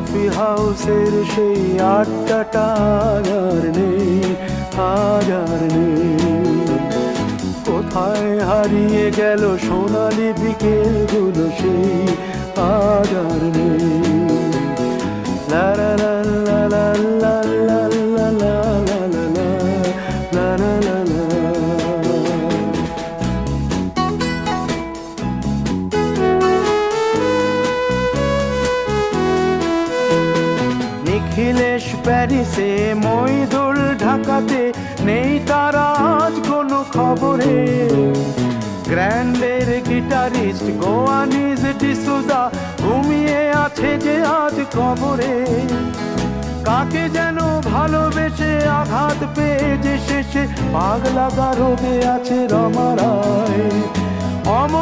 Coffee হাউসের সেই আড্ডাটা আর নেই, আর নেই। কোথায় হারিয়ে গেল সোনালি বিকেলগুলো সেই আর নেই। লা লা লা লা লা লা লা লা লা লা লা লা লা লা। নিখিলেশ প্যারিসে, মইদুল ঢাকাতে, নেই তারা আজ কোনো খবরে। গ্র্যান্ডের গিটারিস্ট গোয়ানিজ ডিসুজা ঘুমিয়ে আছে যে আজ কবরে। কাকে যেন ভালোবেসে আঘাত পেয়ে যে শেষে পাগলা গারদে আছে রমা রায়।